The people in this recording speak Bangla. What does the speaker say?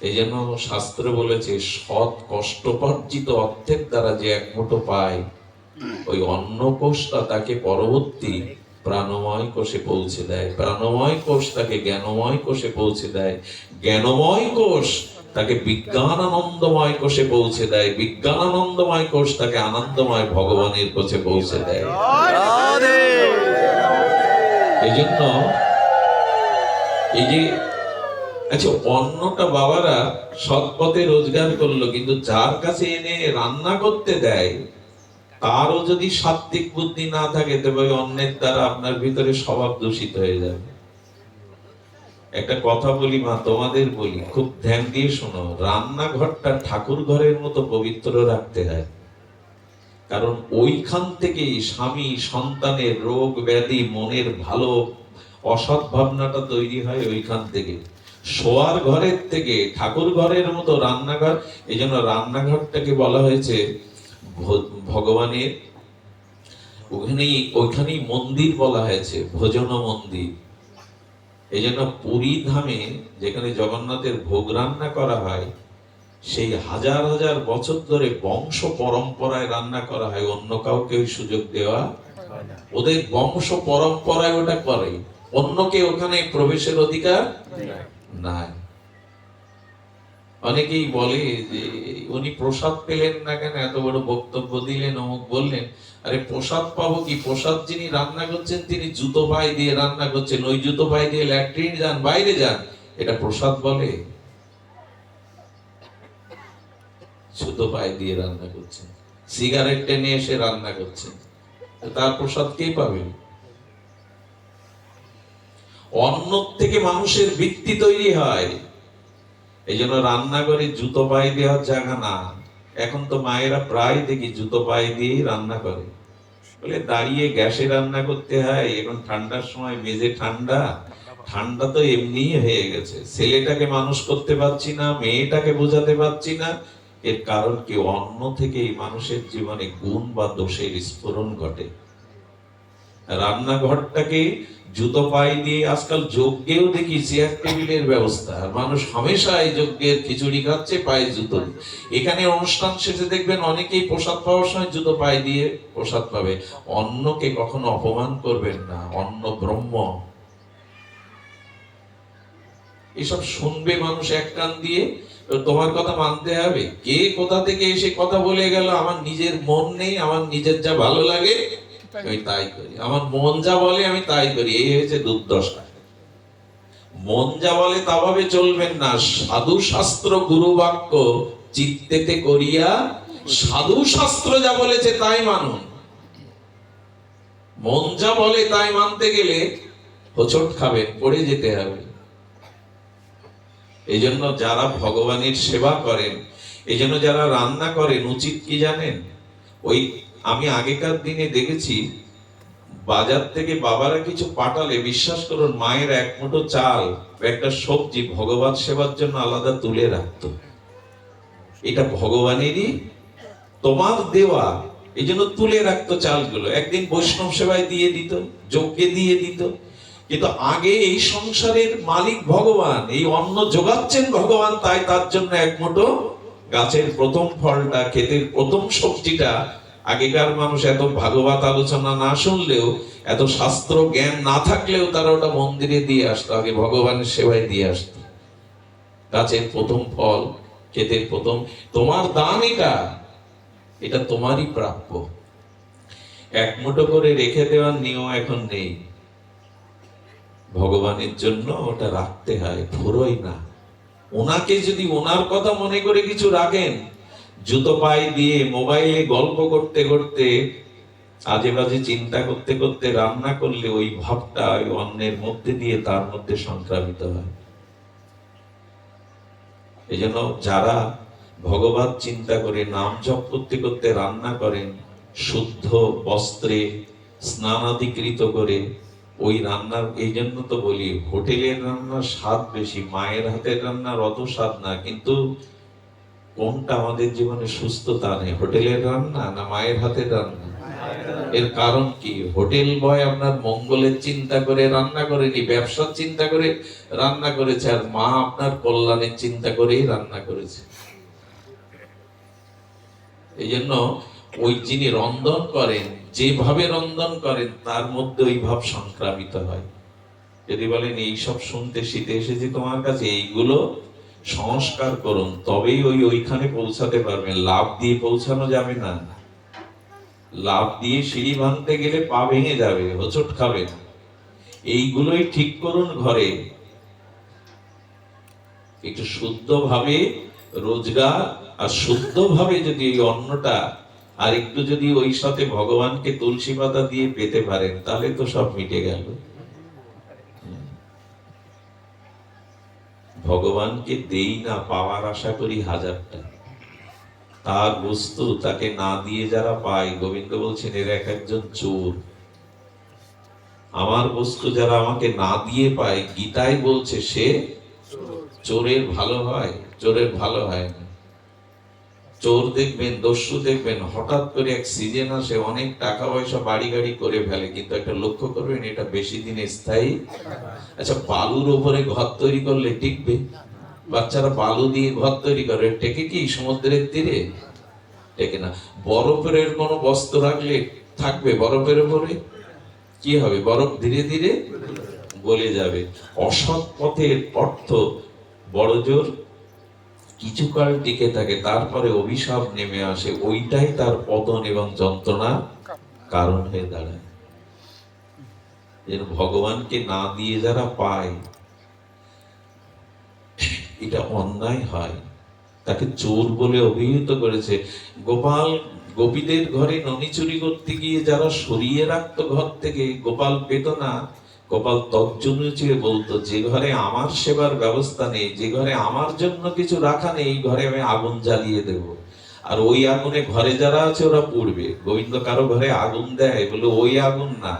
এই জন্য শাস্ত্র বলেছে, সৎ কষ্টপার্জিত অর্থের দ্বারা যে এক মুঠো পায়, ওই অন্ন কোষটা তাকে পরবর্তী প্রাণময় কোষে পৌঁছে দেয়, প্রাণময় কোষ তাকে জ্ঞানময় কোষে পৌঁছে দেয়, জ্ঞানময় কোষ তাকে বিজ্ঞান আনন্দময় কোষে পৌঁছে দেয়, বিজ্ঞান আনন্দময় কোষ তাকে আনন্দময় ভগবানের কোষে পৌঁছে দেয়। এই জন্য এই যে আচ্ছা, অন্নটা বাবারা সৎ পথে রোজগার করলো, কিন্তু যার কাছে এনে রান্না করতে দেয় তারও যদি সাত্বিক বুদ্ধি না থাকে, তবে অন্যের দ্বারা আপনার ভিতরে স্বভাব দূষিত হয়ে যাবে। একটা কথা বলি মা, তোমাদের বলি, খুব ধ্যান দিয়ে শোনো, রান্নাঘরটা ঠাকুর ঘরের মতো পবিত্র রাখতে হয়। কারণ ওইখান থেকেই স্বামী সন্তানের রোগ ব্যাধি, মনের ভালো অসৎ ভাবনাটা তৈরি হয় ওইখান থেকে। শোয়ার ঘরের থেকে ঠাকুর ঘরের মতো রান্নাঘর, এই জন্য রান্নাঘরটাকে বলা হয়েছে ভগবানের ওইখানেই মন্দির বলা হয়েছে, ভোজন মন্দির। এই জন্য পুরী ধামে যেখানে জগন্নাথের ভোগ রান্না করা হয়, সেই হাজার হাজার বছর ধরে বংশ পরম্পরায় রান্না করা হয়, অন্য কাউকে ওই সুযোগ দেওয়া, ওদের বংশ পরম্পরায় ওটা করে, অন্যকে ওখানে প্রবেশের অধিকার নাই। অনেকেই বলে যে উনি প্রসাদ পেলেন না কেন, এত বড় বক্তব্য দিলেন, অমুক বললেন। আরে প্রসাদ পাবো কি? প্রসাদ যিনি রান্না করছেন তিনি জুতো পায়ে দিয়ে রান্না করছেন, ওই জুতো পায়ে দিয়ে ল্যাট্রিন যান, বাইরে যান, এটা প্রসাদ বলে? জুতো পায়ে দিয়ে রান্না করছেন, সিগারেট টেনে এসে রান্না করছেন, তার প্রসাদ কে পাবে? অন্ন থেকে মানুষের বৃত্তি তৈরি হয়। এই জন্য রান্নাঘরে জুতো পায়ে দেওয়ার জায়গা না। এখন তো মায়েরা প্রায় দেখি জুতো পায়ে দিয়েই রান্না করে, বলে দাঁড়িয়ে গ্যাসে রান্না করতে হয়, এখন ঠান্ডার সময় মেঝে ঠান্ডা, ঠান্ডা তো এমনি হয়ে গেছে, ছেলেটাকে মানুষ করতে পারছি না, মেয়েটাকে বোঝাতে পারছি না। এর কারণ কি? অন্ন থেকেই মানুষের জীবনে গুণ বা দোষের স্ফুরণ ঘটে। রান্নাঘরটাকে জুতো পায়ে দিয়ে, আজকাল যজ্ঞেও দেখি চেয়ার টেবিলের ব্যবস্থা, মানুষ হামেশাই যজ্ঞের খিচুড়ি খাচ্ছে পায়ে জুতো। এখানে অনুষ্ঠান শেষে দেখবেন অনেকেই প্রসাদ পাওয়ার সময় জুতো পায়ে দিয়ে প্রসাদ পাবে। অন্নকে কখনো অপমান করবেন না, অন্ন ব্রহ্ম। এসব শুনবে মানুষ এক কান দিয়ে, তোমার কথা মানতে হবে। কে কোথা থেকে এসে কথা বলে গেল, আমার নিজের মন নেই, আমার নিজের যা ভালো লাগে আমি তাই করি, আমার মন যা বলে আমি তাই করি, এই হয়েছে দুর্দশা। মন যা বলে তা ভাবে চলবেন না। সাধু শাস্ত্র গুরু বাক্য চিত্তেতে করিয়া, সাধু শাস্ত্র যা বলেছে তাই মানুন। মন যা বলে তাই মানতে গেলে হোঁচট খাবেন, পড়ে যেতে হবে। এই জন্য যারা ভগবানের সেবা করেন, এই জন্য যারা রান্না করেন, উচিত কি জানেন? ওই আমি আগেকার দিনে দেখেছি, বাজার থেকে বাবারা কিছু পাঠালে, বিশ্বাস করুন, মায়ের এক মুঠো চাল, একটা সবজি ভগবান সেবার জন্য আলাদা তুলে রাখতো। এটা ভগবানেরই তোমার দেওয়া, এই জন্য তুলে রাখতো চালগুলো, একদিন বৈষ্ণব সেবায় দিয়ে দিত, যজ্ঞে দিয়ে দিত। কিন্তু আগে এই সংসারের মালিক ভগবান, এই অন্ন যোগাচ্ছেন ভগবান, তাই তার জন্য এক মুঠো গাছের প্রথম ফলটা, ক্ষেতের প্রথম সবজিটা, আগেকার মানুষ এত ভাগবত আলোচনা না শুনলেও, এত শাস্ত্র জ্ঞান না থাকলেও তারা ওটা মন্দিরে দিয়ে আসতো, আগে ভগবানের সেবায় দিয়ে আসতো। গাছের প্রথম ফল, ক্ষেতের প্রথম, তোমার দান, এটা তোমারই প্রাপ্য। এক মুঠো করে রেখে দেওয়ার নিয়ম এখন নেই, ভগবানের জন্য ওটা রাখতে হয়, ফুরোই না। ওনাকে যদি ওনার কথা মনে করে কিছু রাখেন, জুতো পায়ে দিয়ে মোবাইলে গল্প করতে করতে, আজে বাজে চিন্তা করতে করতে রান্না করলে ওই ভাবটা ওই অন্নের মধ্যে দিয়ে তার মধ্যে সংক্রামিত হয়। এই জন্য যারা ভগবান চিন্তা করে নাম জপ করতে করতে রান্না করেন, শুদ্ধ বস্ত্রে স্নানাধিকৃত করে, ওই রান্নার, এই জন্য তো বলি হোটেলের রান্নার স্বাদ বেশি, মায়ের হাতের রান্নার অত স্বাদ না। কিন্তু কোনটা আমাদের জীবনে সুস্থতা নেই, হোটেলের রান্না না মায়ের হাতের রান্না? এর কারণ কি? হোটেল বয় আপনার মঙ্গলের চিন্তা করে রান্না করেনি, ব্যবসার চিন্তা করে রান্না করেছে, আর মা আপনার কল্যাণের চিন্তা করেই রান্না করেছে। এই জন্য ওই যিনি রন্ধন করেন, যেভাবে রন্ধন করেন তার মধ্যে ওই ভাব সংক্রামিত হয়। যদি বলেন এইসব শুনতে শীতে এসেছি তোমার কাছে, এইগুলো সংস্কার করুন, তবেই ওইখানে পৌঁছাতে পারবেন। লাভ দিয়ে পৌঁছানো যাবে না। লাভ দিয়ে সিঁড়ি ভাঙতে গেলে পা ভেঙে যাবে, হোঁচট খাবে। এইগুলোই ঠিক করুন ঘরে। একটু শুদ্ধভাবে রোজগার, আর শুদ্ধভাবে যদি এই অন্নটা আর একটু যদি ওই সাথে ভগবানকে তুলসী পাতা দিয়ে পেতে পারেন, তাহলে তো সব মিটে গেল। ভগবানকে দেই না, পাওয়ার আশা করি হাজারটা। তার বস্তু তাকে না দিয়ে যারা পায়, গোবিন্দ বলছেন এর এক একজন চোর। আমার বস্তু যারা আমাকে না দিয়ে পায়, গীতায় বলছে সে চোরের ভালো হয়, চোরের ভালো হয় না। চোর দেখবেন, দস্যু দেখবেন, হঠাৎ করে এক সিজন আসে, অনেক টাকা পয়সা বাড়ি গাড়ি করে ফেলে, কিন্তু একটা লক্ষ্য করবেন এটা বেশি দিন স্থায়ী। আচ্ছা, বালুর উপরে ঘর তৈরি করলে টিকবে? বাচ্চারা বালু দিয়ে ঘর তৈরি করে, টেকে কি সমুদ্রের তীরে? টেকে না। বরফের কোনো বস্ত্র রাখলে থাকবে বরফের উপরে? কি হবে? বরফ ধীরে ধীরে গলে যাবে। অসৎ পথের অর্থ বড় জোর কিছুকাল টিকে থাকে, তারপরে অভিশাপ নেমে আসে, ওইটাই তার পতন এবং যন্ত্রণা কারণ হয়ে দাঁড়ায়। ভগবানকে না দিয়ে যারা পায়, এটা অন্যায় হয়, তাকে চোর বলে অভিহিত করেছে। গোপাল গোপীদের ঘরে ননি চুরি করতে গিয়ে যারা সরিয়ে রাখতো ঘর থেকে, গোপাল পেত না। গোপাল তর্জনী চেয়ে বলতো, যে ঘরে আমার সেবার ব্যবস্থা নেই, যে ঘরে আমার জন্য কিছু রাখা নেই, এই ঘরে আমি আগুন জ্বালিয়ে দেব, আর ওই আগুনে ঘরে যারা আছে ওরা পুড়বে। গোবিন্দ কারো ঘরে আগুন দেয় বলে ওই আগুন না,